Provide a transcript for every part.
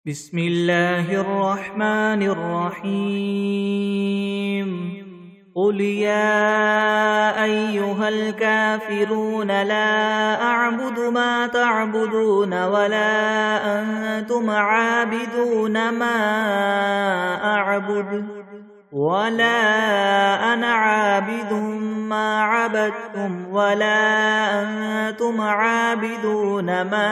بسم الله الرحمن الرحيم قل يا أيها الكافرون لا أعبد ما تعبدون ولا أنتم عابدون ما أعبد ولا أنا عابد ما عبدتم ولا أنتم عابدون ما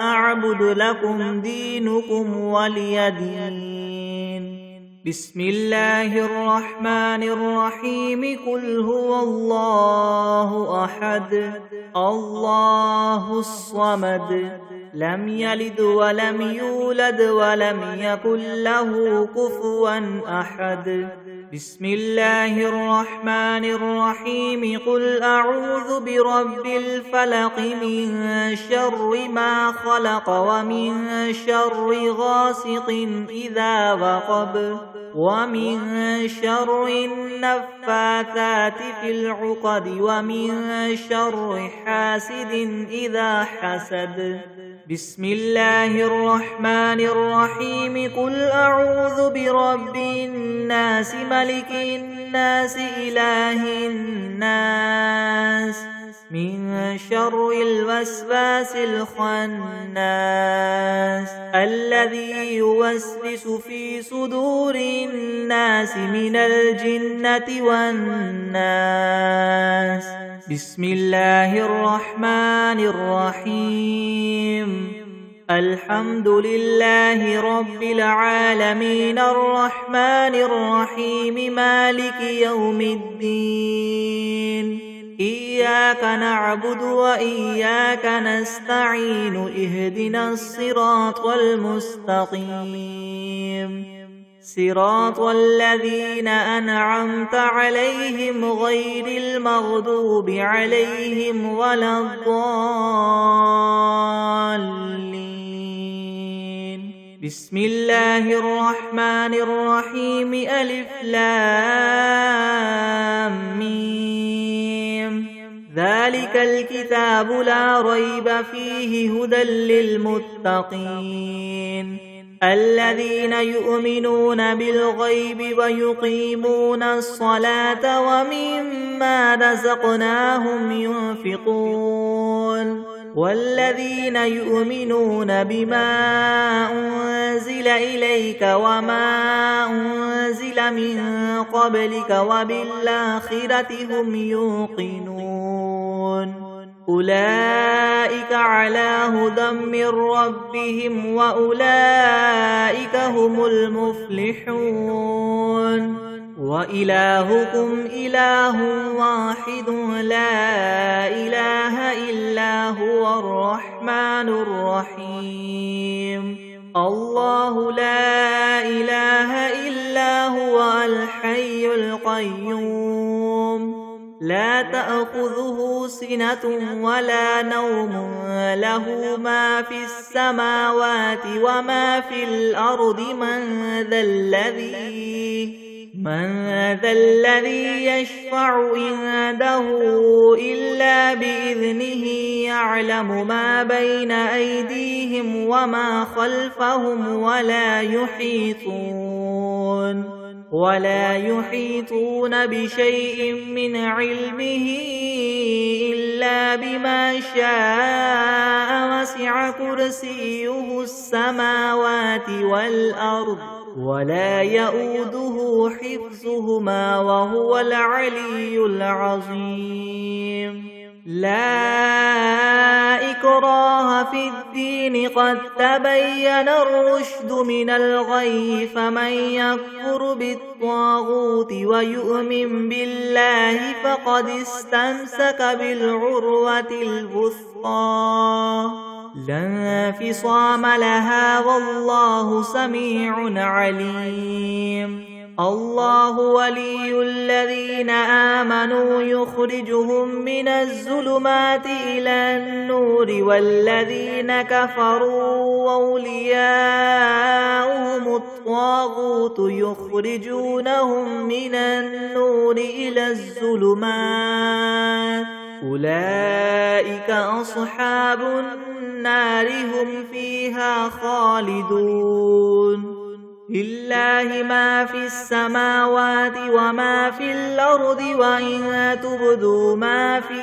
أعبد لكم دينكم ولي دين. بسم الله الرحمن الرحيم قل هو الله أحد الله الصمد لم يلد ولم يولد ولم يكن له كفوا أحد. بسم الله الرحمن الرحيم قل أعوذ برب الفلق من شر ما خلق ومن شر غاسق إذا وقب ومن شر النفاثات في العقد ومن شر حاسد إذا حسد. بسم الله الرحمن الرحيم قل أعوذ برب الناس ملك الناس إله الناس من شر الوسواس الخناس الذي يوسوس في صدور الناس من الجنة والناس. بسم الله الرحمن الرحيم الحمد لله رب العالمين الرحمن الرحيم مالك يوم الدين إياك نعبد وإياك نستعين اهدنا الصراط المستقيم صراط الذين أنعمت عليهم غير المغضوب عليهم ولا الضالين. بسم الله الرحمن الرحيم ألف لام ميم ذلك الكتاب لا ريب فيه هدى للمتقين الذين يؤمنون بالغيب ويقيمون الصلاة ومما رزقناهم ينفقون والذين يؤمنون بما أنزل إليك وما أنزل من قبلك وبالآخرة هم يوقنون أولئك على هدى من ربهم وأولئك هم المفلحون. وإلهكم إله واحد لا إله إلا هو الرحمن الرحيم الله لا إله إلا هو الحي القيوم لا تأخذه سنة ولا نوم له ما في السماوات وما في الأرض من ذا الذي يشفع عنده إلا بإذنه يعلم ما بين أيديهم وما خلفهم ولا يحيطون بشيء من علمه إلا بما شاء وسع كرسيه السماوات والأرض ولا يؤوده حفظهما وهو العلي العظيم. لا إكراه في الدين قد تبين الرشد من الغي فمن يكفر بالطاغوت ويؤمن بالله فقد استمسك بالعروة الوثقى لا انفصام لها والله سميع عليم. الله ولي الذين آمنوا يخرجهم من الظلمات إلى النور والذين كفروا أولياؤهم الطاغوت يخرجونهم من النور إلى الظلمات أولئك أصحاب النار هم فيها خالدون لله ما في السماوات وما في الأرض وإن تبدوا ما في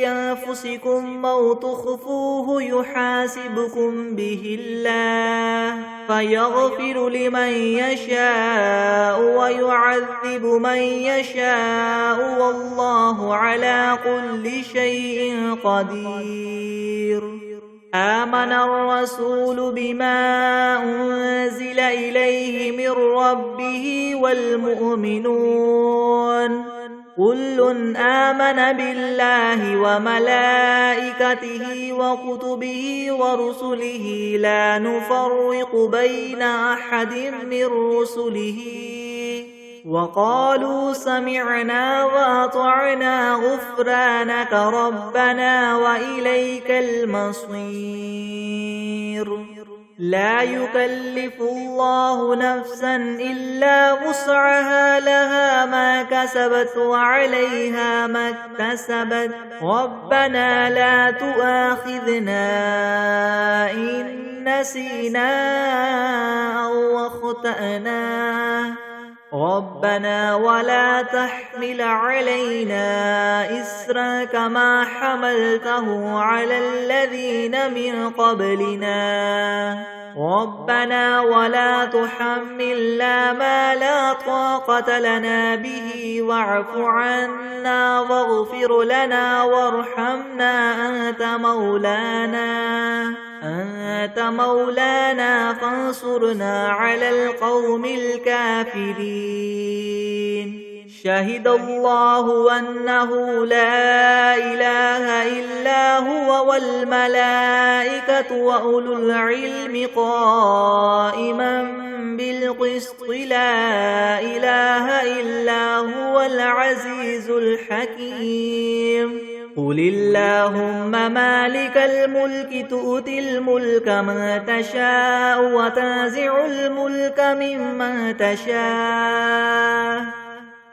أنفسكم أو تخفوه يحاسبكم به الله فيغفر لمن يشاء ويعذب من يشاء والله على كل شيء قدير آمن الرسول بما أنزل إليه من ربه والمؤمنون كل آمن بالله وملائكته وكتبه ورسله لا نفرق بين أحد من رسله وقالوا سمعنا وأطعنا غفرانك ربنا وإليك المصير لا يكلف الله نفسا إلا وسعها لها ما كسبت وعليها ما اكتسبت ربنا لا تؤاخذنا إن نسينا أو أخطأنا ربنا ولا تحمل علينا إسرا كما حملته على الذين من قبلنا ربنا ولا تحملنا ما لا طاقة لنا به واعف عنا واغفر لنا وارحمنا أنت مولانا فانصرنا على القوم الكافرين شهد الله أنه لا إله إلا هو والملائكة وأولو العلم قائما بالقسط لا إله إلا هو العزيز الحكيم قل اللهم مالك الملك تؤتي الملك من تشاء وتنزع الملك ممن تشاء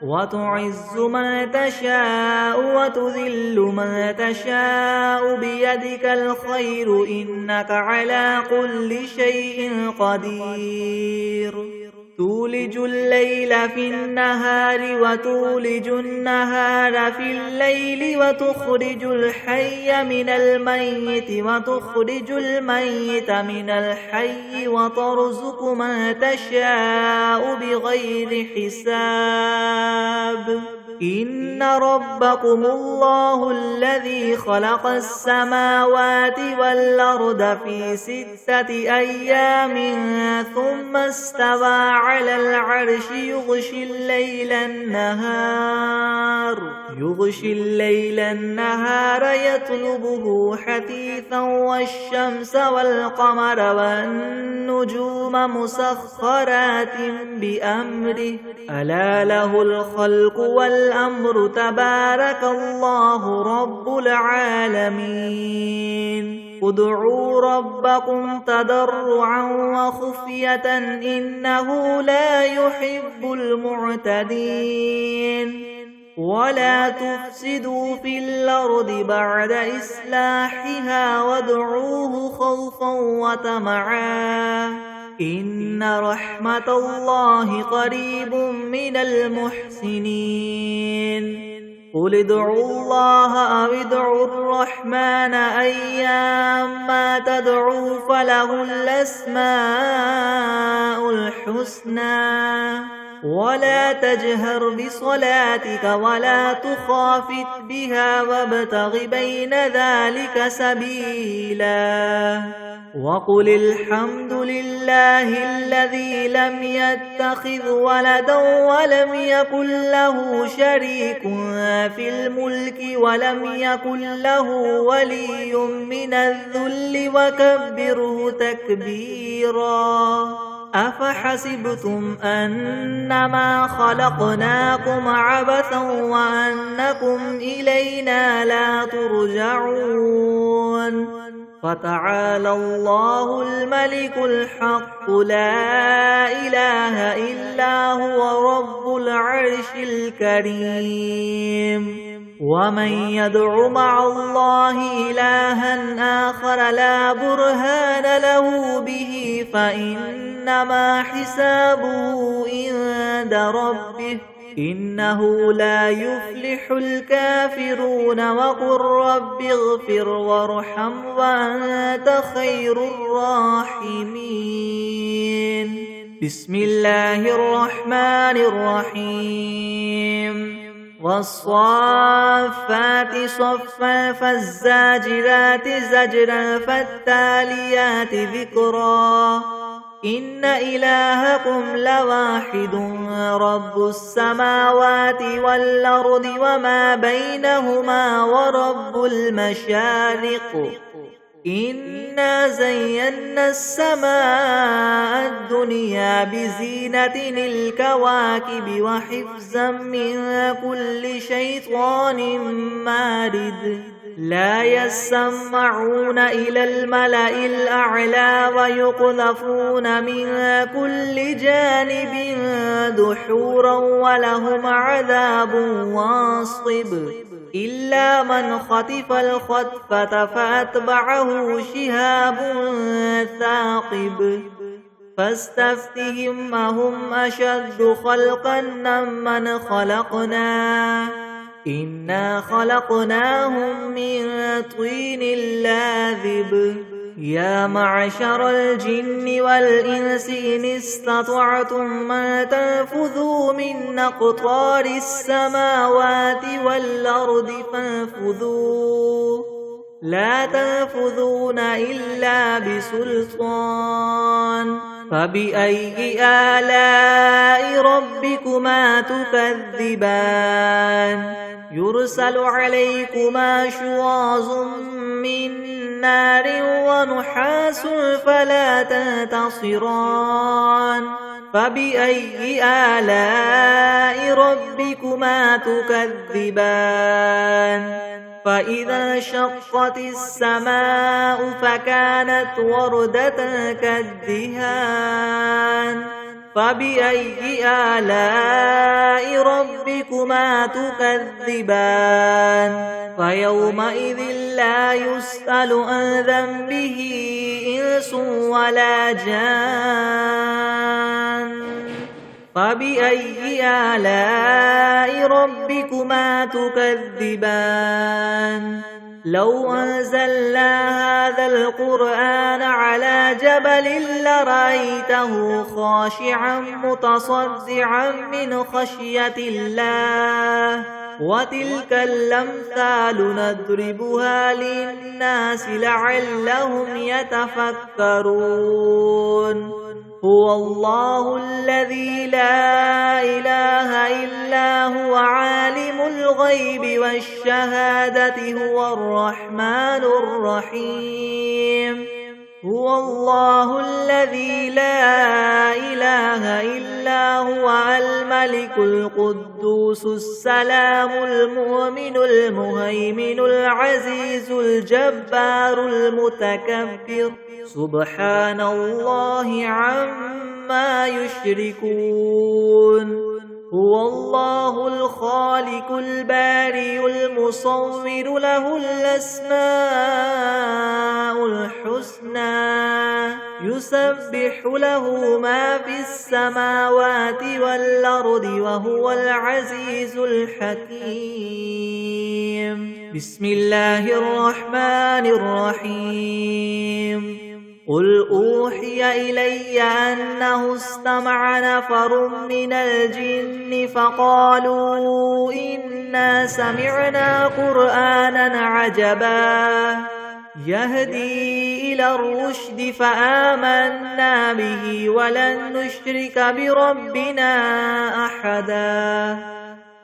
وتعز من تشاء وتذل من تشاء بيدك الخير إنك على كل شيء قدير تولج الليل في النهار وتولج النهار في الليل وتخرج الحي من الميت وتخرج الميت من الحي وترزق من تشاء بغير حساب إن ربكم الله الذي خلق السماوات والأرض في 6 أيام ثم استوى على العرش يغشي الليل النهار يطلبه حثيثا والشمس والقمر والنجوم مسخرات بأمره ألا له الخلق والأمر تبارك الله رب العالمين ادعوا ربكم تضرعا وخفية إنه لا يحب المعتدين ولا تفسدوا في الأرض بعد إصلاحها وادعوه خوفا وطمعا إن رحمة الله قريب من المحسنين قل ادعوا الله أو ادعوا الرحمن أيما تدعوا فله الأسماء الحسنى ولا تجهر بصلاتك ولا تخافت بها وابتغ بين ذلك سبيلا وقل الحمد لله الذي لم يتخذ ولدا ولم يكن له شريك في الملك ولم يكن له ولي من الذل وكبره تكبيرا أفحسبتم أنما خلقناكم عبثا وأنكم إلينا لا ترجعون فتعالى الله الملك الحق لا إله إلا هو رب العرش الكريم ومن يدع مع الله إلها آخر لا برهان له به فإنما حسابه عند ربه إنه لا يفلح الكافرون وقل رب اغفر وارحم وأنت خير الراحمين بسم الله الرحمن الرحيم والصافات صفا فالزاجرات زجرا فالتاليات ذكرا إن إلهكم لواحد رب السماوات والأرض وما بينهما ورب المشارق إنا زينا السماء الدنيا بزينة الكواكب وحفظا من كل شيطان مارد لا يسمعون إلى الملأ الأعلى ويقذفون من كل جانب دحورا ولهم عذاب واصب إلا من خطف الخطفة فأتبعه شهاب ثاقب فاستفتهم أهم أشد خلقا ممن خلقنا إنا خلقناهم من طين لاذب يا معشر الجن والإنس إن استطعتم أن تنفذوا من أقطار السماوات والأرض فانفذوا لا تنفذون إلا بسلطان فبأي آلاء ربكما تكذبان يرسل عليكما شواظ من نار ونحاس فلا تنتصران فبأي آلاء ربكما تكذبان فإذا انشقت السماء فكانت وردة كالدهان فبأي آلاء ربكما تكذبان فيومئذ لا يسأل عن ذنبه إنس ولا جان فبأي آلاء ربكما تكذبان لو أنزلنا هذا القرآن على جبل لرأيته خاشعا متصدعا من خشية الله وتلك الأمثال نضربها للناس لعلهم يتفكرون هو الله الذي لا إله إلا هو عالم الغيب والشهادة هو الرحمن الرحيم هو الله الذي لا إله إلا هو الملك القدوس السلام المؤمن المهيمن العزيز الجبار المتكبر سبحان الله عما يشركون هو الله الخالق البارئ المصور له الأسماء الحسنى يسبح له ما في السماوات والأرض وهو العزيز الحكيم بسم الله الرحمن الرحيم قل أوحي إلي أنه استمع نفر من الجن فقالوا إنا سمعنا قرآنا عجبا يهدي إلى الرشد فآمنا به ولن نشرك بربنا أحدا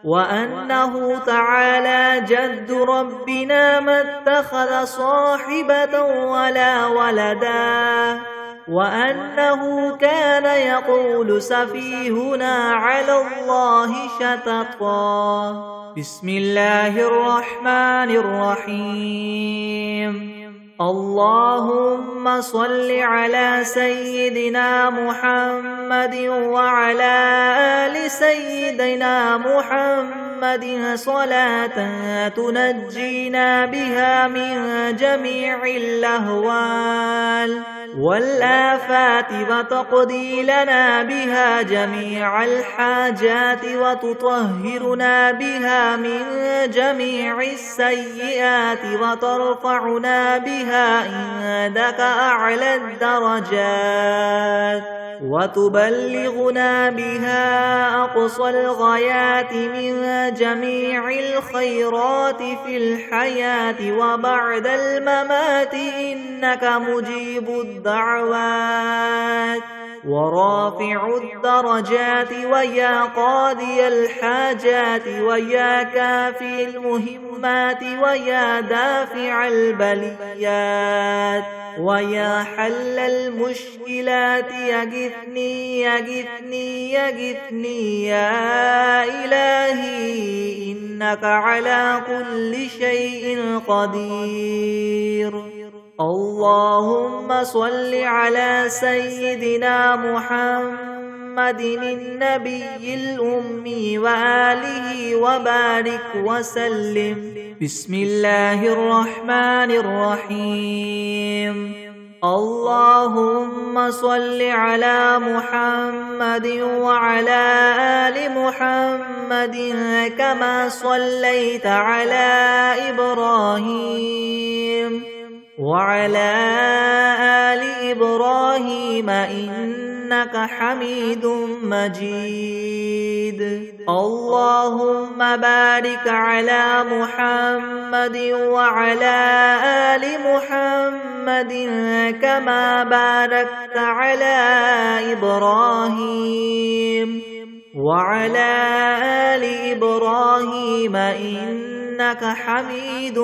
وأنه تعالى جد ربنا ما اتخذ صاحبة ولا ولدا وأنه كان يقول سفيهنا على الله شططا بسم الله الرحمن الرحيم اللهم صل على سيدنا محمد وعلى آل سيدنا محمد محمد صلاة تنجينا بها من جميع الأهوال والآفات وتقضي لنا بها جميع الحاجات وتطهرنا بها من جميع السيئات وترفعنا بها عندك أعلى الدرجات وتبلغنا بها أقصى الغايات من جميع الخيرات في الحياة وبعد الممات إنك مجيب الدعوات ورافع الدرجات ويا قاضي الحاجات ويا كافي المهمات ويا دافع البليات ويا حل المشكلات يغثني يغثني يغثني يا إلهي إنك على كل شيء قدير. اللهم صل على سيدنا محمد النبي الأمي وآله وبارك وسلم. بسم الله الرحمن الرحيم. اللهم صل على محمد وعلى آل محمد كما صليت على إبراهيم وعلى آل إبراهيم إنك حميد مجيد. اللهم بارك على محمد وعلى آل محمد كما باركت على إبراهيم وعلى آل إبراهيم إنك حميد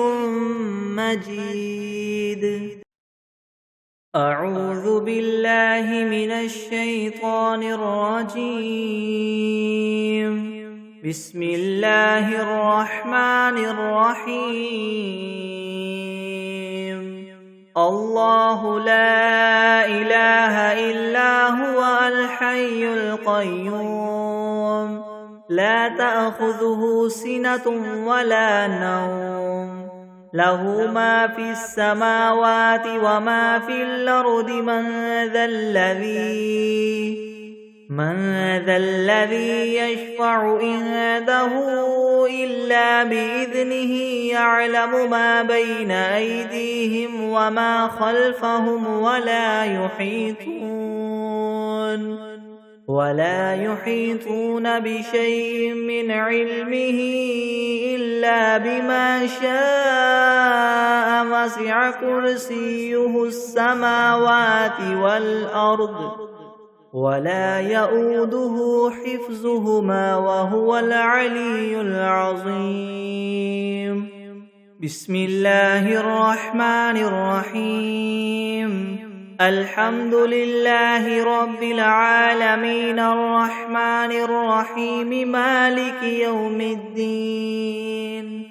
مجيد. أعوذ بالله من الشيطان الرجيم. بسم الله الرحمن الرحيم. الله لا إله إلا هو الحي القيوم لا تأخذه سنة ولا نوم له ما في السماوات وما في الأرض من ذا الذي يشفع عنده إلا بإذنه يعلم ما بين أيديهم وما خلفهم ولا يحيطون بشيء من علمه إلا بما شاء وسع كرسيه السماوات والأرض ولا يؤوده حفظهما وهو العلي العظيم. بسم الله الرحمن الرحيم. الحمد لله رب العالمين الرحمن الرحيم مالك يوم الدين.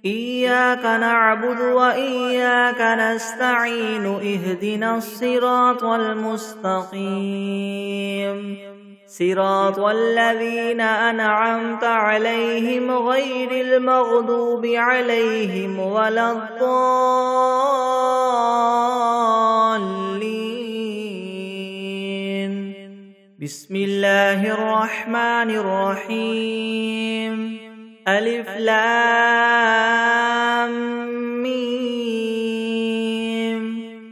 إياك نعبد وإياك نستعين اهدنا الصراط المستقيم صراط الذين أنعمت عليهم غير المغضوب عليهم ولا الضالين. بسم الله الرحمن الرحيم. ألف لام ميم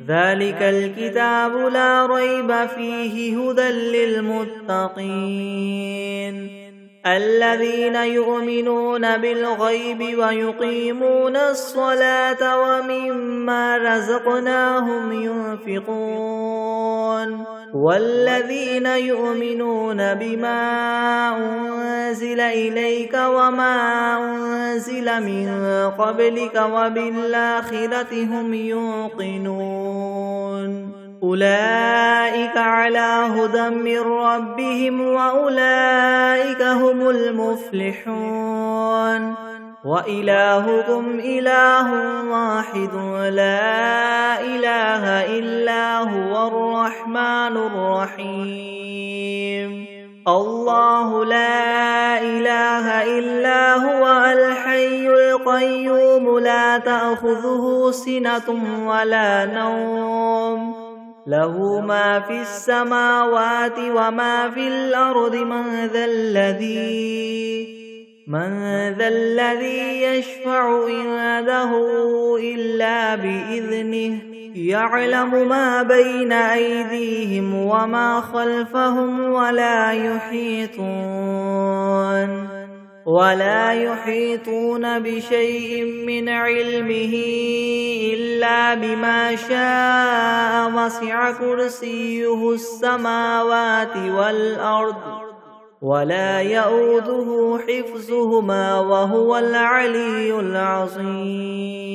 ذلك الكتاب لا ريب فيه هدى للمتقين الذين يؤمنون بالغيب ويقيمون الصلاة ومما رزقناهم ينفقون والذين يؤمنون بما أنزل إليك وما أنزل من قبلك وبالآخرة هم يوقنون أولئك على هدى من ربهم وأولئك هم المفلحون. وإلهكم إله واحد لا إله إلا هو الرحمن الرحيم. الله لا إله إلا هو القيوم لا تأخذه سنة ولا نوم له ما في السماوات وما في الأرض من ذا الذي يشفع عنده إلا بإذنه يعلم ما بين أيديهم وما خلفهم ولا يحيطون بشيء من علمه إلا بما شاء وسع كرسيه السماوات والأرض ولا يؤوده حفظهما وهو العلي العظيم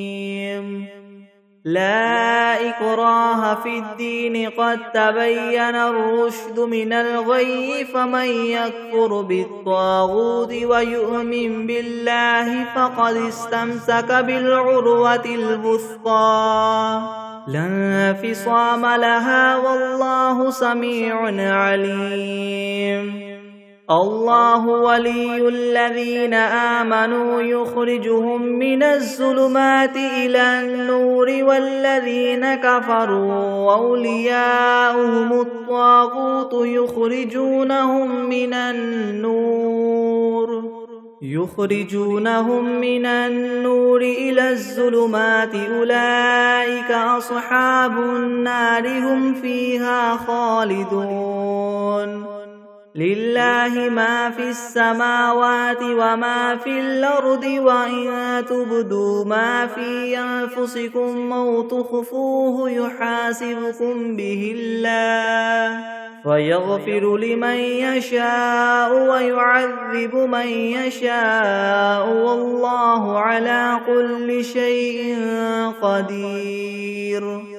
لا إكراه في الدين قد تبين الرشد من الغي فمن يكفر بالطاغوت ويؤمن بالله فقد استمسك بالعروة الوثقى لا انفصام لها والله سميع عليم الله ولي الذين آمنوا يخرجهم من الظلمات إلى النور والذين كفروا أولياؤهم الطاغوت يخرجونهم من النور إلى الظلمات أولئك أصحاب النار هم فيها خالدون لله ما في السماوات وما في الأرض وإن تبدوا ما في أنفسكم أو تخفوه يحاسبكم به الله فيغفر لمن يشاء ويعذب من يشاء والله على كل شيء قدير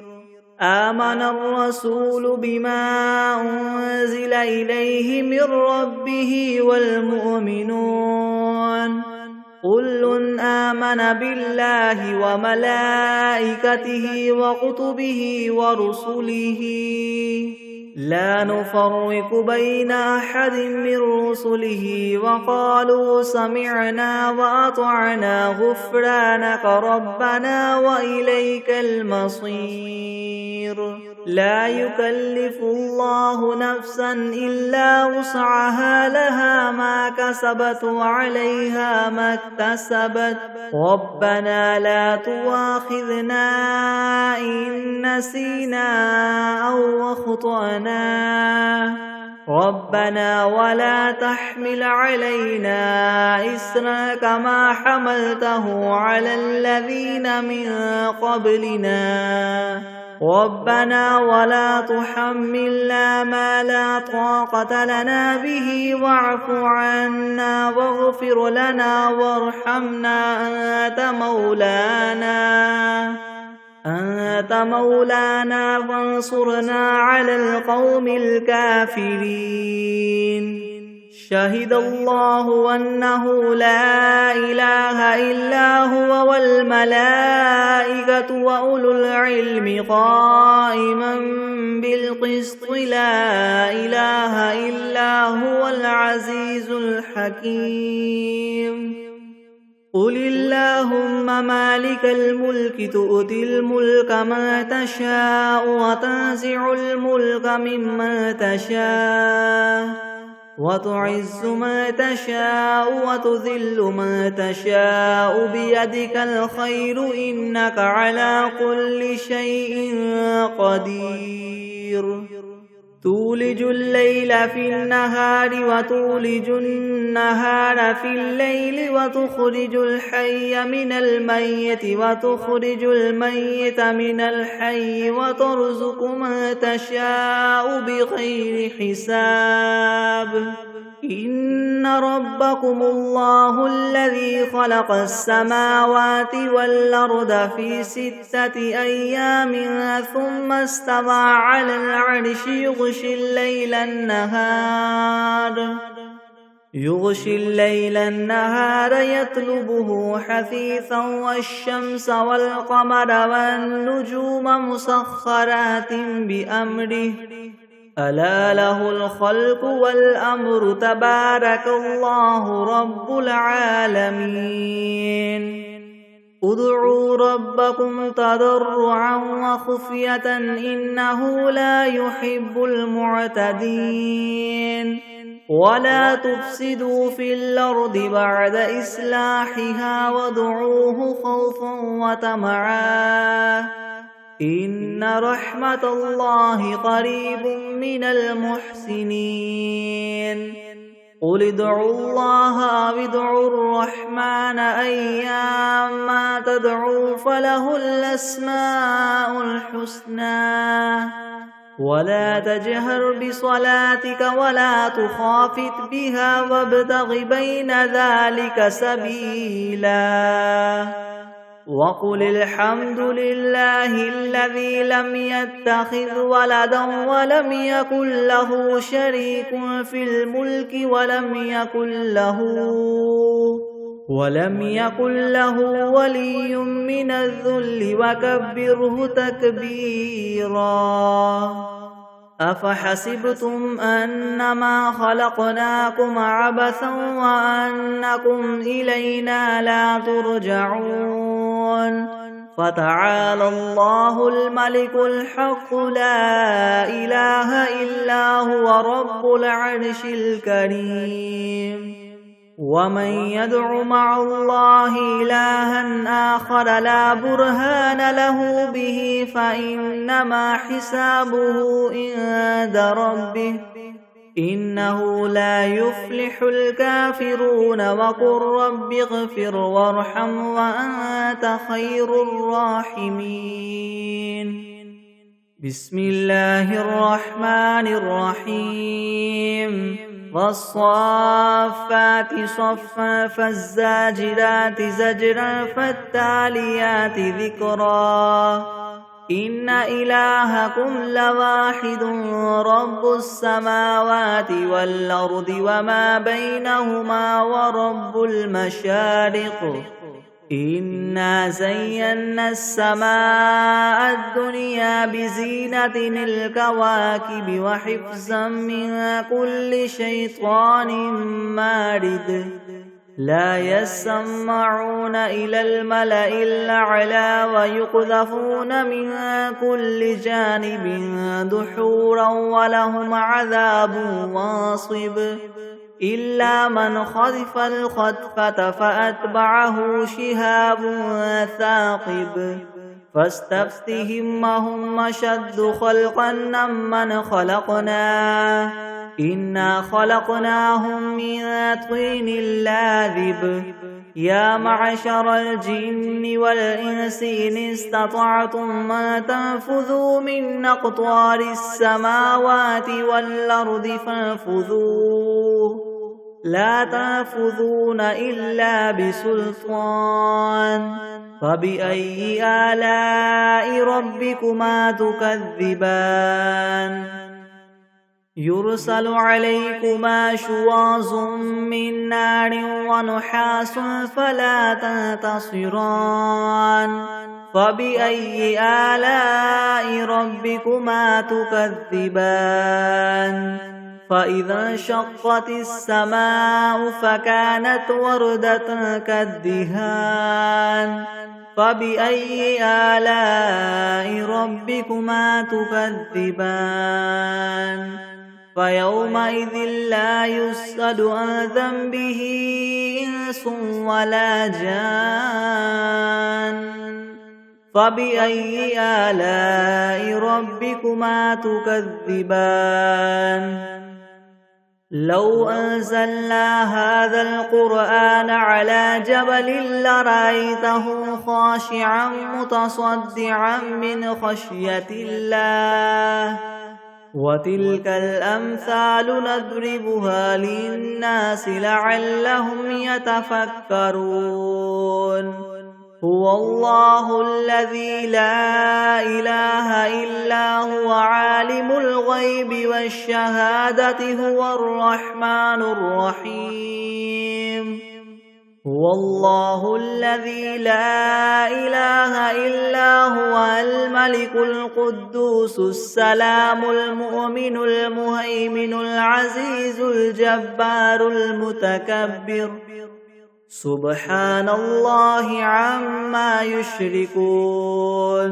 آمن الرسول بما أنزل إليه من ربه والمؤمنون كل آمن بالله وملائكته وكتبه ورسله لا نفرق بين أحد من رسله وقالوا سمعنا وأطعنا غفرانك ربنا وإليك المصير لا يكلف الله نفسا إلا وسعها لها ما كسبت وعليها ما اكتسبت ربنا لا تؤاخذنا إن نسينا أو أخطأنا ربنا ولا تحمل علينا إصرا كما حملته على الذين من قبلنا ربنا ولا تحملنا ما لا طاقة لنا به واعف عنا واغفر لنا وارحمنا أنت مولانا فانصرنا على القوم الكافرين شهد الله أنه لا إله إلا هو والملائكة وأولو العلم قائما بالقسط لا إله إلا هو العزيز الحكيم قل اللهم مالك الملك تؤتي الملك من تشاء وتنزع الملك ممن تشاء وتعز من تشاء وتذل من تشاء بيدك الخير إنك على كل شيء قدير تولج الليل في النهار وتولج النهار في الليل وتخرج الحي من الميت وتخرج الميت من الحي وترزق من تشاء بغير حساب إن ربكم الله الذي خلق السماوات والأرض في 6 أيام ثم استوى على العرش يغشي الليل النهار يطلبه حثيثا والشمس والقمر والنجوم مسخرات بأمره ألا له الخلق والأمر تبارك الله رب العالمين ادعوا ربكم تضرعا وخفية إنه لا يحب المعتدين ولا تفسدوا في الأرض بعد إصلاحها وادعوه خوفا وطمعا إن رحمة الله قريب من المحسنين قل ادعوا الله أو ادعوا الرحمن أيما تدعوا فله الأسماء الحسنى ولا تجهر بصلاتك ولا تخافت بها وابتغ بين ذلك سبيلا وقل الحمد لله الذي لم يتخذ ولدا ولم يكن له شريك في الملك ولم يكن له ولي من الذل وكبره تكبيرا أفحسبتم أنما خلقناكم عبثا وأنكم إلينا لا ترجعون فتعالى الله الملك الحق لا إله إلا هو رب العرش الكريم ومن يدع مع الله إلها آخر لا برهان له به فإنما حسابه عند ربه إنه لا يفلح الكافرون وقل رب اغفر وارحم وأنت خير الراحمين بسم الله الرحمن الرحيم والصافات صفا فالزاجرات زجرا فالتاليات ذكرا إن إلهكم لواحد رب السماوات والأرض وما بينهما ورب المشارق إنا زينا السماء الدنيا بزينة الكواكب وحفظا من كل شيطان مارد لا يسمعون إلى الملأ الأعلى ويقذفون من كل جانب دحورا ولهم عذاب واصب إلا من خطف الخطفة فأتبعه شهاب ثاقب فاستفتهم هم أشد خلقا ممن خلقنا إنا خلقناهم من طين لاذب يا معشر الجن والإنس إن استطعتم أن تنفذوا من أقطار السماوات والأرض فانفذوا لا تنفذون إلا بسلطان فبأي آلاء ربكما تكذبان يرسل عليكما شواظ من نار ونحاس فلا تنتصران فبأي آلاء ربكما تكذبان فإذا انشقت السماء فكانت وردة كالدهان فبأي آلاء ربكما تكذبان فيومئذ لا يسأل عن ذنبه إنس ولا جان فبأي آلاء ربكما تكذبان لو أنزلنا هذا القرآن على جبل لرأيته خاشعا متصدعا من خشية الله وتلك الأمثال نضربها للناس لعلهم يتفكرون هو الله الذي لا إله إلا هو عالم الغيب والشهادة هو الرحمن الرحيم هو الله الذي لا إله إلا هو الملك القدوس السلام المؤمن المهيمن العزيز الجبار المتكبر سبحان الله عما يشركون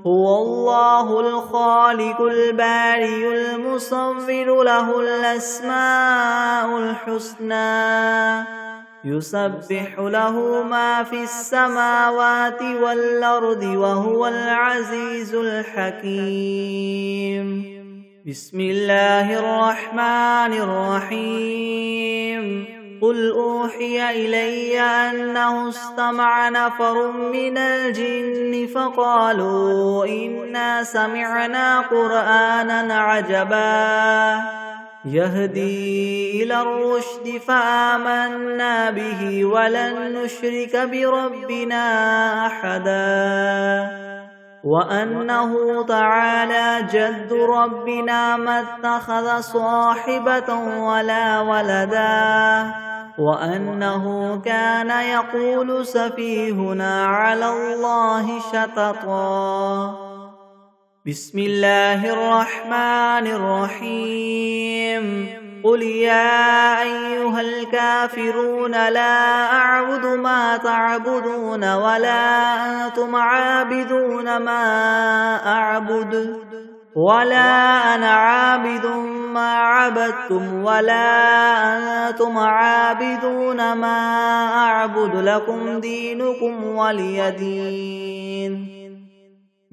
هو الله الخالق البارئ المصور له الأسماء الحسنى يسبح له ما في السماوات والأرض وهو العزيز الحكيم بسم الله الرحمن الرحيم قل أوحي إلي أنه استمع نفر من الجن فقالوا إنا سمعنا قرآنا عجبا يهدي إلى الرشد فآمنا به ولن نشرك بربنا أحدا وأنه تعالى جد ربنا ما اتخذ صاحبة ولا ولدا وأنه كان يقول سفيهنا على الله شططا بسم الله الرحمن الرحيم قل يا أيها الكافرون لا أعبد ما تعبدون ولا أنتم عابدون ما أعبد ولا أنا عابد ما عبدتم ولا أنتم عابدون ما أعبد لكم دينكم ولي دين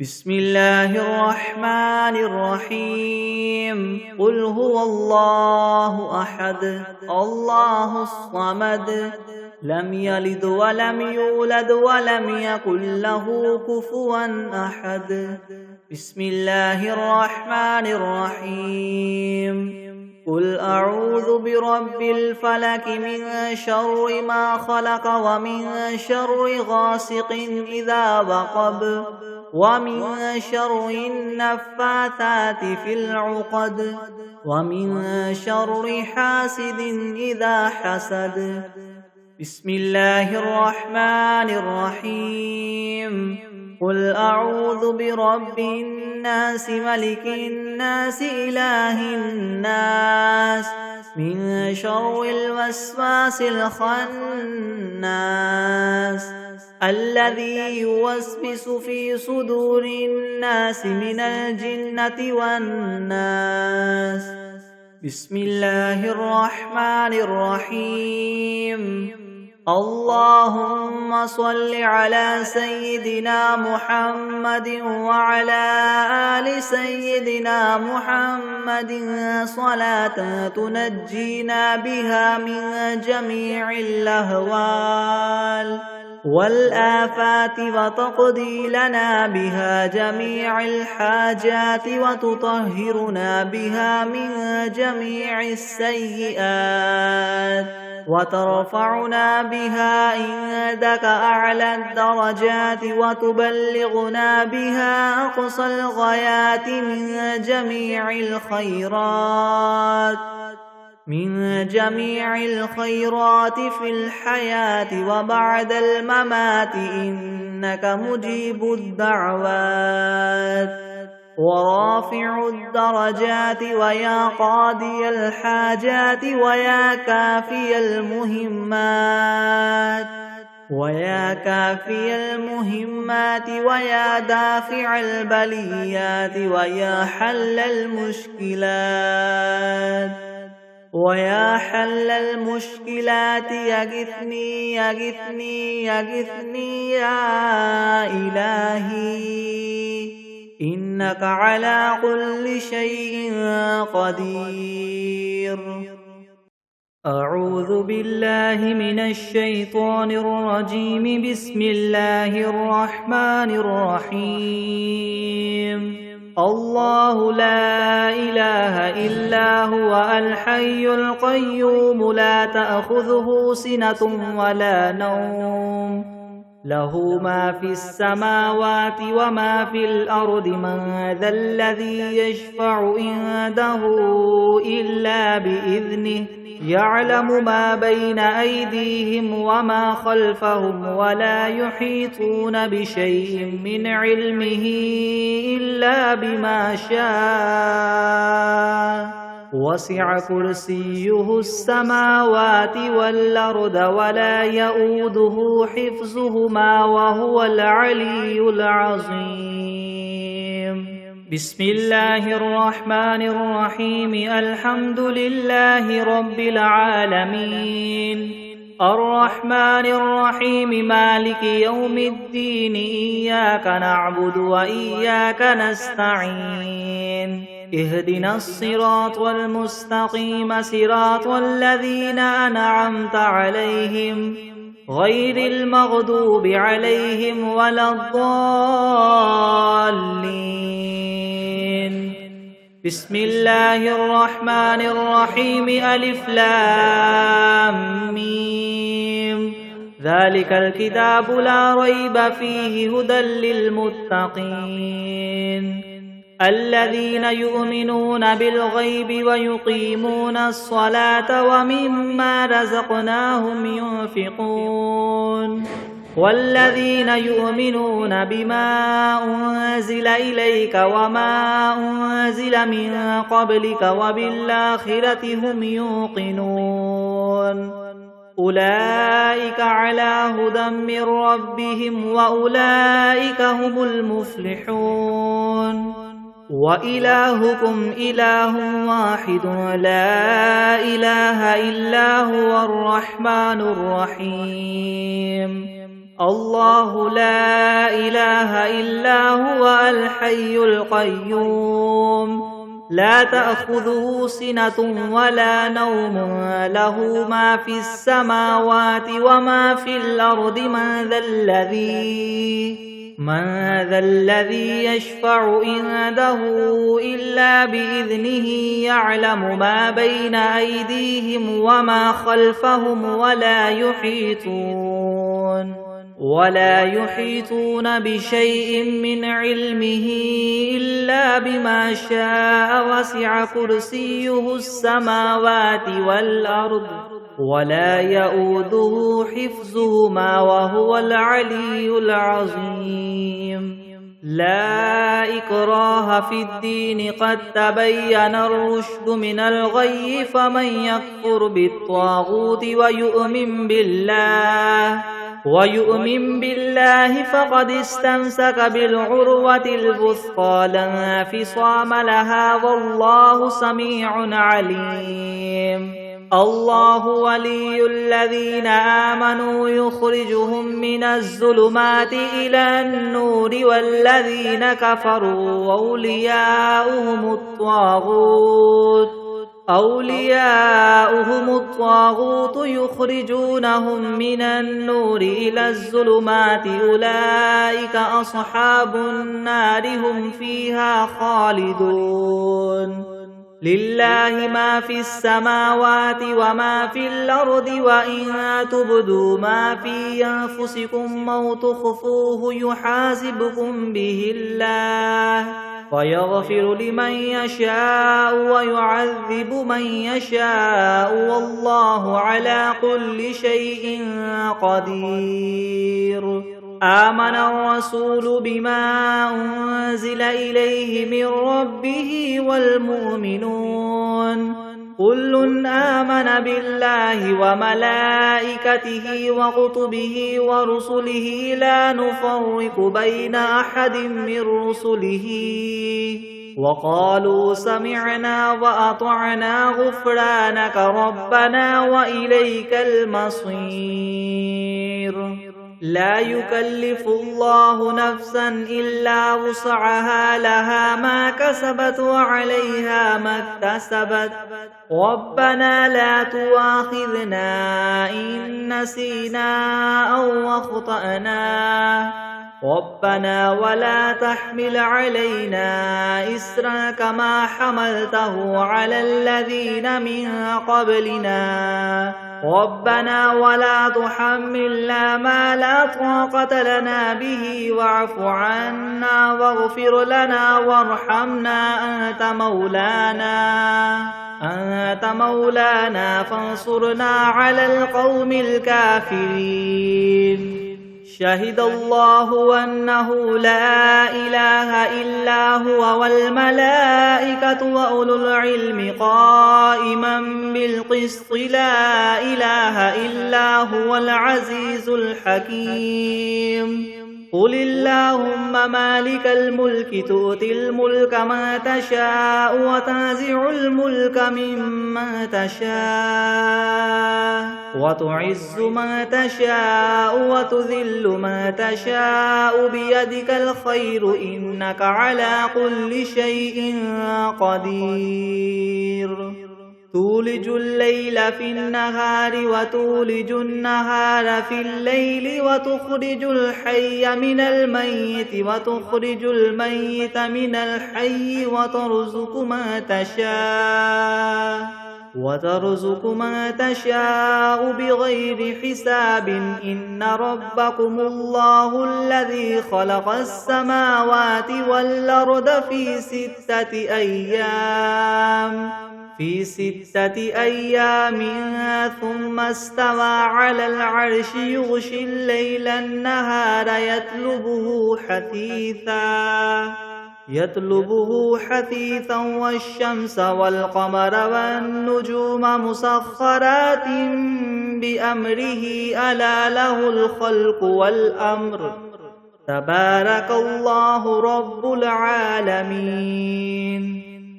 بسم الله الرحمن الرحيم قل هو الله أحد الله الصمد لم يلد ولم يولد ولم يكن له كفوا أحد بسم الله الرحمن الرحيم قل أعوذ برب الفلك من شر ما خلق ومن شر غاسق إذا وقب ومن شر النفاثات في العقد ومن شر حاسد إذا حسد بسم الله الرحمن الرحيم قل أعوذ برب الناس ملك الناس إله الناس من شر الوسواس الخناس الذي يوسوس في صدور الناس من الجنة والناس بسم الله الرحمن الرحيم اللهم صل على سيدنا محمد وعلى آل سيدنا محمد صلاة تنجينا بها من جميع الأهوال والآفات وتقضي لنا بها جميع الحاجات وتطهرنا بها من جميع السيئات وترفعنا بها عندك أعلى الدرجات وتبلغنا بها أقصى الغايات من جميع الخيرات في الحياة وبعد الممات إنك مجيب الدعوات ورافع الدرجات ويا قاضي الحاجات ويا كافي المهمات ويا دافع البليات ويا حل المشكلات يغثني يا إلهي إنك على كل شيء قدير أعوذ بالله من الشيطان الرجيم بسم الله الرحمن الرحيم الله لا إله إلا هو الحي القيوم لا تأخذه سنة ولا نوم له ما في السماوات وما في الأرض من ذا الذي يشفع عنده إلا بإذنه يعلم ما بين أيديهم وما خلفهم ولا يحيطون بشيء من علمه إلا بما شاء وسع كرسيه السماوات والأرض ولا يؤوده حفظهما وهو العلي العظيم. بسم الله الرحمن الرحيم. الحمد لله رب العالمين الرحمن الرحيم مالك يوم الدين. إياك نعبد وإياك نستعين. اهدنا الصراط المستقيم صراط الذين أنعمت عليهم غير المغضوب عليهم ولا الضالين. بسم الله الرحمن الرحيم. ألف لام ميم. ذلك الكتاب لا ريب فيه هدى للمتقين الذين يؤمنون بالغيب ويقيمون الصلاة ومما رزقناهم ينفقون والذين يؤمنون بما أنزل إليك وما أنزل من قبلك وبالآخرة هم يوقنون أولئك على هدى من ربهم وأولئك هم المفلحون. وإلهكم إله واحد لا إله إلا هو الرحمن الرحيم. الله لا إله إلا هو الحي القيوم لا تأخذه سنة ولا نوم له ما في السماوات وما في الأرض. من ذا الذي يشفع عنده إلا بإذنه يعلم ما بين أيديهم وما خلفهم ولا يحيطون بشيء من علمه إلا بما شاء. وسع كرسيه السماوات والأرض ولا يؤوده حفظهما وهو العلي العظيم. لا إكراه في الدين قد تبين الرشد من الغي. فمن يكفر بالطاغوت ويؤمن بالله فقد استمسك بالعروة الوثقى لا انفصام لها والله سميع عليم. الله ولي الذين آمنوا يخرجهم من الظلمات إلى النور والذين كفروا أولياؤهم الطاغوت يخرجونهم من النور إلى الظلمات. أولئك أصحاب النار هم فيها خالدون. لله ما في السماوات وما في الأرض وإن تبدوا ما في أنفسكم أو تخفوه يحاسبكم به الله ويغفر لمن يشاء ويعذب من يشاء والله على كل شيء قدير. آمن الرسول بما أنزل إليه من ربه والمؤمنون كل آمن بالله وملائكته وكتبه ورسله لا نفرق بين أحد من رسله وقالوا سمعنا وأطعنا غفرانك ربنا وإليك المصير. لا يكلف الله نفسا إلا وسعها لها ما كسبت وعليها ما اكتسبت. ربنا لا تؤاخذنا إن نسينا أو أخطأنا ربنا ولا تحمل علينا إسرا كما حملته على الذين من قبلنا ربنا ولا تحملنا ما لا طاقة لنا به واعف عنا واغفر لنا وارحمنا أنت مولانا فانصرنا على القوم الكافرين. شهد الله أنه لا إله إلا هو والملائكة وأولو العلم قائما بالقسط لا إله إلا هو العزيز الحكيم قل اللهم مالك الملك تؤتي الملك من تشاء وتنزع الملك ممن تشاء وتعز من تشاء وتذل من تشاء بيدك الخير إنك على كل شيء قدير تولج الليل في النهار وتولج النهار في الليل وتخرج الحي من الميت وتخرج الميت من الحي وترزق من تشاء بغير حساب إن ربكم الله الذي خلق السماوات والأرض في 6 أيام ثم استوى على العرش يغشي الليل النهار يطلبه حثيثا والشمس والقمر والنجوم مسخرات بأمره ألا له الخلق والأمر تبارك الله رب العالمين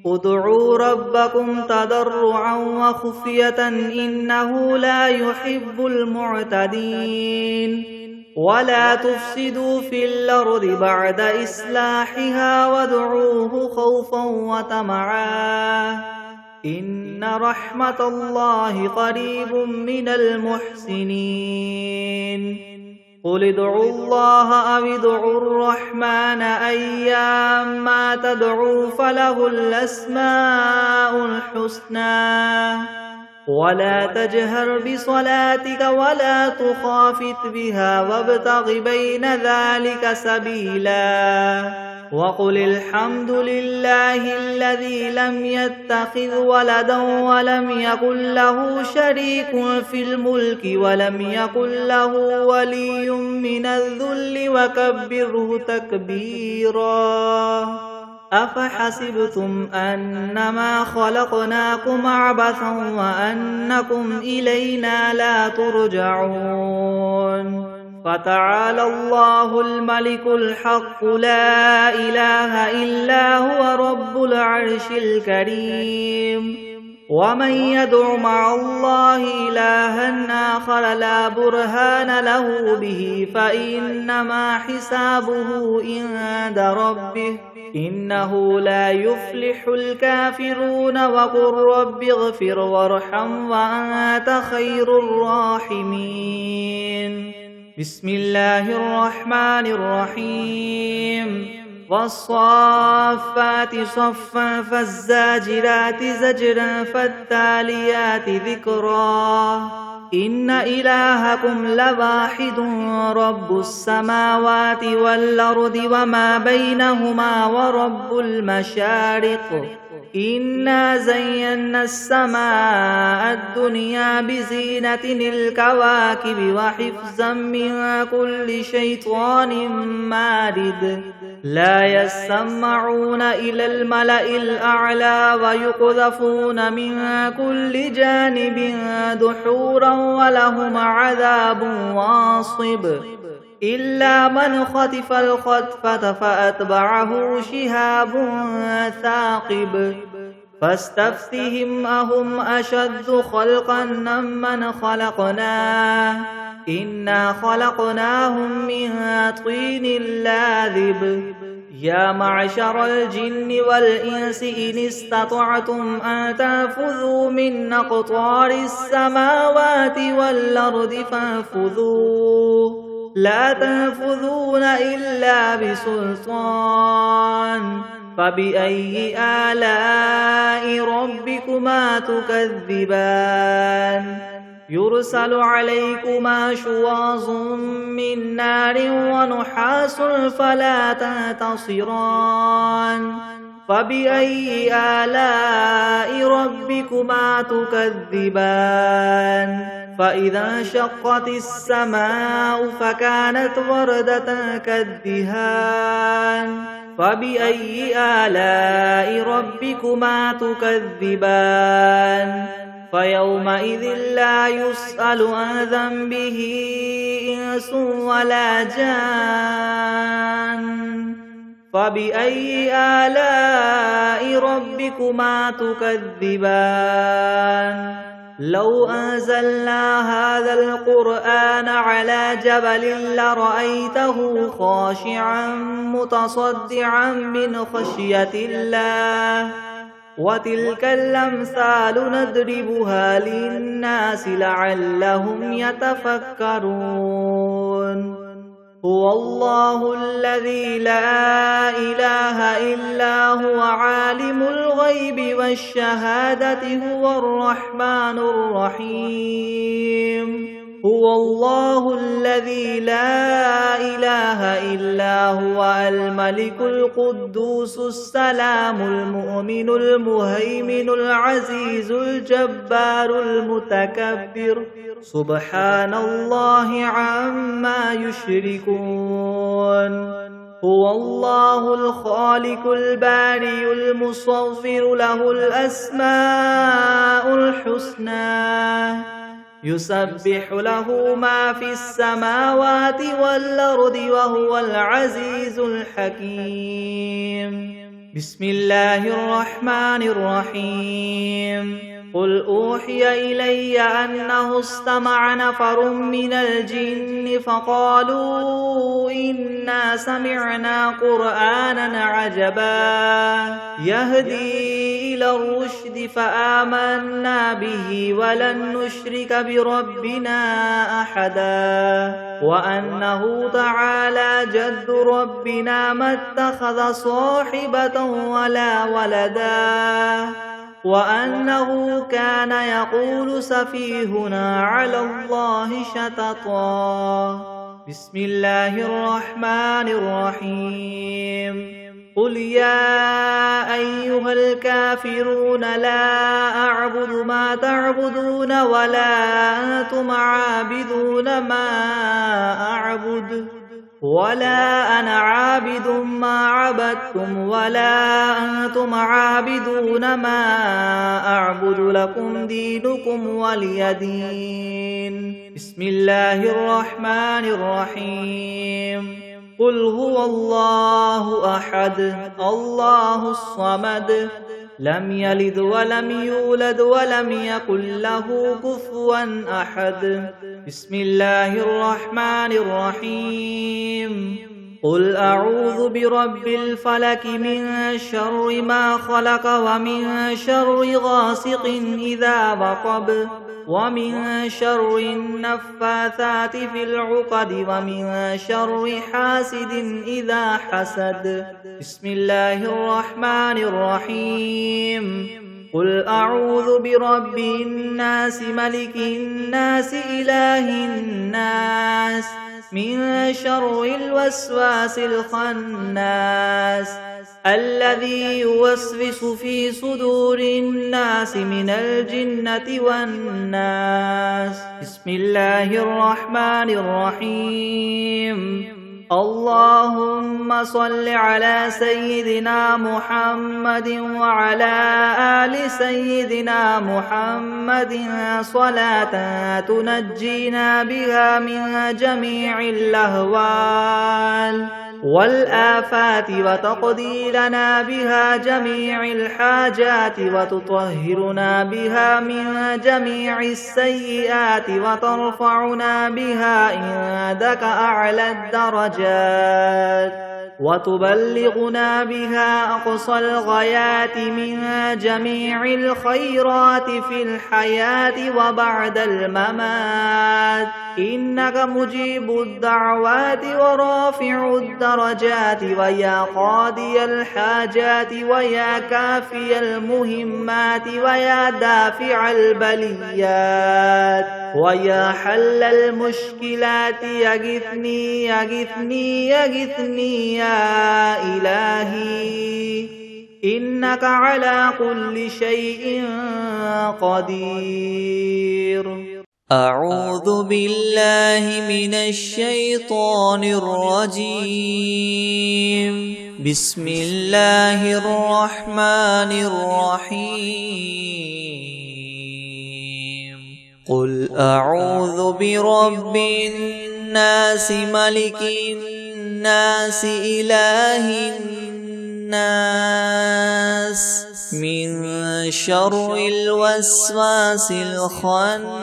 ادعوا ربكم تضرعا وخفية إنه لا يحب المعتدين ولا تفسدوا في الأرض بعد إصلاحها وادعوه خوفا وطمعا إن رحمة الله قريب من المحسنين قل ادعوا الله أو ادعوا الرحمن أيما تدعوا فله الأسماء الحسنى ولا تجهر بصلاتك ولا تخافت بها وابتغ بين ذلك سبيلا وقل الحمد لله الذي لم يتخذ ولدا ولم يكن له شريك في الملك ولم يكن له ولي من الذل وكبره تكبيرا أفحسبتم أنما خلقناكم عبثا وأنكم إلينا لا ترجعون فتعالى الله الملك الحق لا إله إلا هو رب العرش الكريم ومن يدع مع الله إلها آخر لا برهان له به فإنما حسابه عند ربه إنه لا يفلح الكافرون وقل رب اغفر وارحم وأنت خير الراحمين بسم الله الرحمن الرحيم والصافات صفا فالزاجرات زجرا فالتاليات ذكرا إن إلهكم لواحد رب السماوات والأرض وما بينهما ورب المشارق إنا زينا السماء الدنيا بزينة الكواكب وحفظا من كل شيطان مارد لا يسمعون إلى الملأ الأعلى ويقذفون من كل جانب دحورا ولهم عذاب واصب إلا من خطف الخطفة فأتبعه شهاب ثاقب فاستفتهم أهم أشد خلقا ممن خلقنا إنا خلقناهم من طين لاذب يا معشر الجن والإنس إن استطعتم أن تنفذوا من أقطار السماوات والأرض فانفذوا لا تنفذون إلا بسلطان فبأي آلاء ربكما تكذبان يرسل عليكما شواظ من نار ونحاس فلا تنتصران فبأي آلاء ربكما تكذبان فإذا انشقت السماء فكانت وردة كالدهان فبأي آلاء ربكما تكذبان فيومئذ لا يسأل عن ذنبه إنس ولا جان فبأي آلاء ربكما تكذبان لو أنزلنا هذا القرآن على جبل لرأيته خاشعا متصدعا من خشية الله وتلك الأمثال نضربها للناس لعلهم يتفكرون هو الله الذي لا إله إلا هو عالم الغيب والشهادة هو الرحمن الرحيم هو الله الذي لا إله إلا هو الملك القدوس السلام المؤمن المهيمن العزيز الجبار المتكبر سبحان الله عما يشركون هو الله الخالق البارئ المصور له الأسماء الحسنى يسبح له ما في السماوات والأرض وهو العزيز الحكيم بسم الله الرحمن الرحيم قل أوحي إلي أنه استمع نفر من الجن فقالوا إنا سمعنا قرآنا عجبا يهدي إلى الرشد فآمنا به ولن نشرك بربنا أحدا وأنه تعالى جد ربنا ما اتخذ صاحبة ولا ولدا وأنه كان يقول سفيهنا على الله شططا بسم الله الرحمن الرحيم قل يا أيها الكافرون لا أعبد ما تعبدون ولا أنتم عابدون ما أعبد ولا أنا عابد ما عبدتم ولا أنتم عابدون ما أعبد لكم دينكم ولي دين بسم الله الرحمن الرحيم قل هو الله أحد الله الصمد لم يلد ولم يولد ولم يكن له كفوا أحد بسم الله الرحمن الرحيم قل أعوذ برب الفلك من شر ما خلق ومن شر غاسق إذا وقب ومن شر النفاثات في العقد ومن شر حاسد إذا حسد بسم الله الرحمن الرحيم قل أعوذ برب الناس ملك الناس إله الناس من شر الوسواس الخناس الذي يوسوس في صدور الناس من الجنة والناس بسم الله الرحمن الرحيم اللهم صل على سيدنا محمد وعلى آل سيدنا محمد صلاة تنجينا بها من جميع الأهوال والآفات وتقضي لنا بها جميع الحاجات وتطهرنا بها من جميع السيئات وترفعنا بها عندك أعلى الدرجات وتبلغنا بها أقصى الغايات من جميع الخيرات في الحياة وبعد الممات إنك مجيب الدعوات ورافع الدرجات ويا قاضي الحاجات ويا كافي المهمات ويا دافع البليات ويا حل المشكلات يغثني يغثني يغثني يا إلهي إنك على كل شيء قدير. أعوذ بالله من الشيطان الرجيم. بسم الله الرحمن الرحيم. قل أعوذ برب الناس ملك الناس إله الناس من شر الوسواس الخناس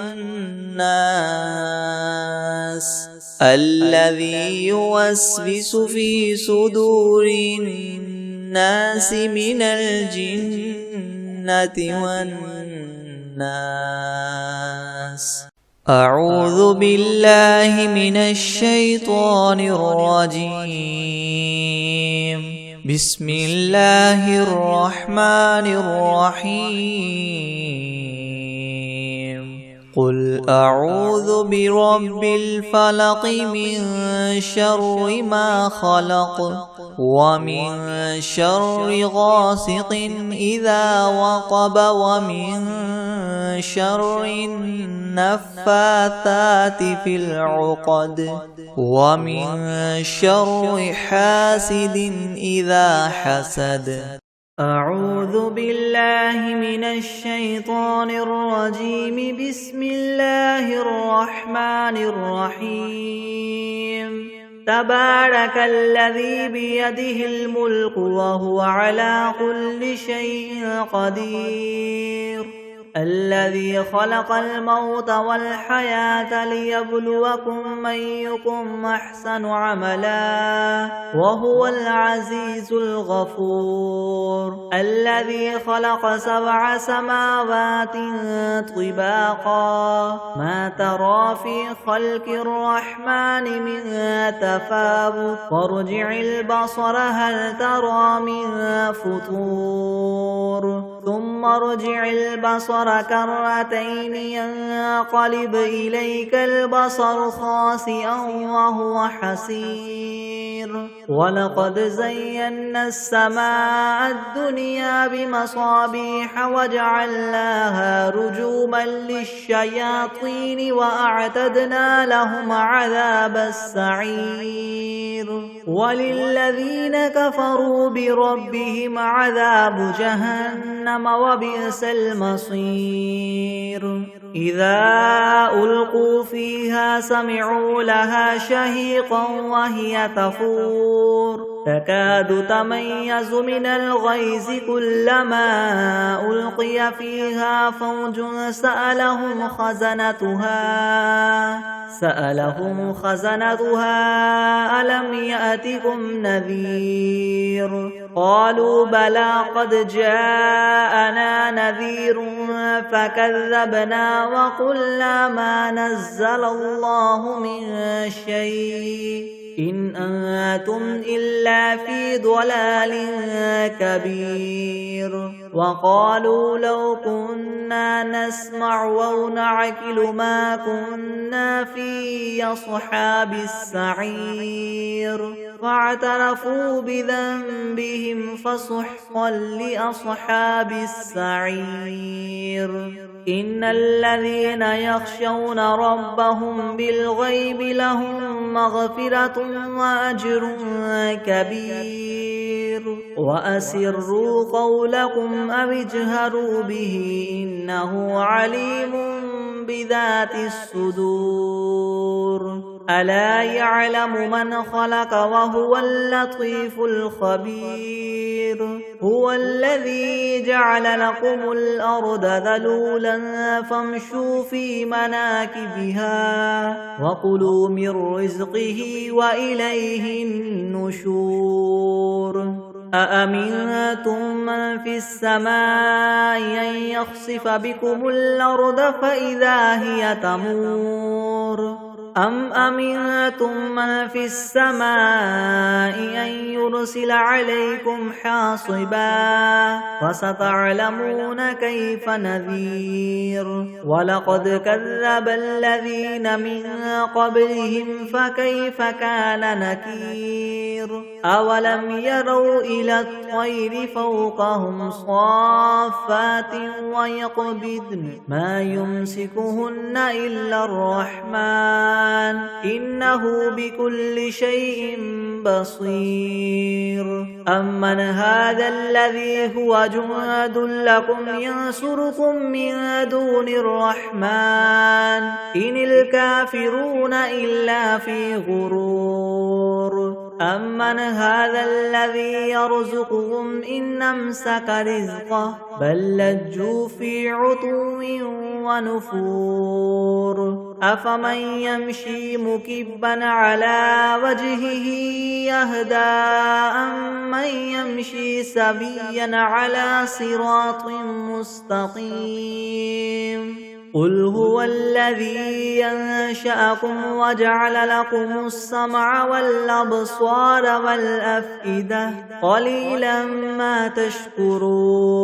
الذي يوسوس في صدور الناس من الجنة والناس. أعوذ بالله من الشيطان الرجيم. بسم الله الرحمن الرحيم. قل أعوذ برب الفلق من شر ما خلق ومن شر غاسق إذا وقب ومن شر النفاثات في العقد ومن شر حاسد إذا حسد. أعوذ بالله من الشيطان الرجيم. بسم الله الرحمن الرحيم. تبارك الذي بيده الملك وهو على كل شيء قدير. الذي خلق الموت والحياة ليبلوكم أيكم أحسن عملا وهو العزيز الغفور. الذي خلق 7 سماوات طباقا ما ترى في خلق الرحمن من تفاوت وارجع البصر هل ترى من فطور ثم ارجع البصر كرتين ينقلب إليك البصر خاسئا وهو حسير. ولقد زينا السماء الدنيا بمصابيح وجعلناها رجوما للشياطين وأعتدنا لهم عذاب السعير. وللذين كفروا بربهم عذاب جهنم وبئس المصير. إذا ألقوا فيها سمعوا لها شهيقا وهي تفور تكاد تميز من الغيظ كلما ألقي فيها فوج سألهم خزنتها ألم يأتكم نذير قالوا بلى قد جاءنا نذير فكذبنا وقلنا ما نزل الله من شيء إن أنتم إلا في ضلال كبير. وقالوا لو كنا نسمع أو نعقل ما كنا في أصحاب السعير فاعترفوا بذنبهم فسحقا لأصحاب السعير. إن الذين يخشون ربهم بالغيب لهم مغفرة وأجر كبير. وأسروا قولكم أو اجهروا به إنه عليم بذات الصدور. ألا يعلم من خلق وهو اللطيف الخبير. هو الذي جعل لكم الأرض ذلولا فامشوا في مناكبها وكلوا من رزقه وإليه النشور. أأمنتم من في السماء أن يخسف بكم الأرض فإذا هي تمور أم أمنتم من في السماء أن يرسل عليكم حاصبا فستعلمون كيف نذير ولقد كذب الذين من قبلهم فكيف كان نكير أولم يروا إلى الطير فوقهم صافات ويقبضن ما يمسكهن إلا الرحمن إنه بكل شيء بصير أمن هذا الذي هو جند لكم ينصركم من دون الرحمن إن الكافرون إلا في غرور أمن هذا الذي يرزقهم إن أمسك رزقه بل لجوا في عتو ونفور أفمن يمشي مكبا على وجهه يهدى أمن يمشي سويا على صراط مستقيم قل هو الذي ينشأكم وجعل لكم السمع والأبصار والأفئدة قليلا ما تشكرون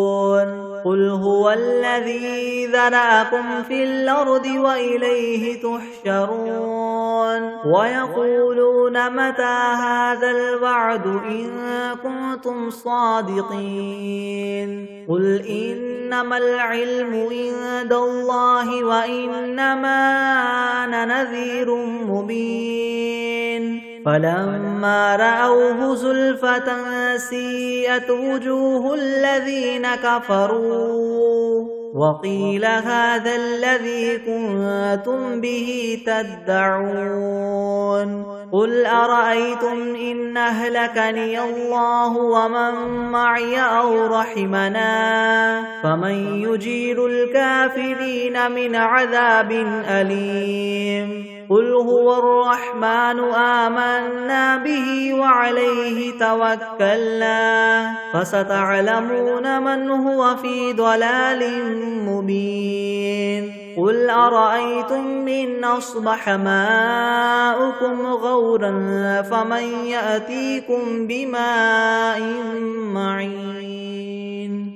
قل هو الذي ذرأكم في الأرض وإليه تحشرون ويقولون متى هذا الوعد إن كنتم صادقين قل إنما العلم عند الله وإنما أنا نذير مبين فلما رأوه زلفة سيئت وجوه الذين كفروا وقيل هذا الذي كنتم به تدعون قل أرأيتم إن أهلكني الله ومن معي أو رحمنا فمن يجير الكافرين من عذاب أليم قل هو الرحمن آمنا به وعليه توكلنا فستعلمون من هو في ضلال مبين قل أرأيتم إن أصبح ماؤكم غورا فمن يأتيكم بماء معين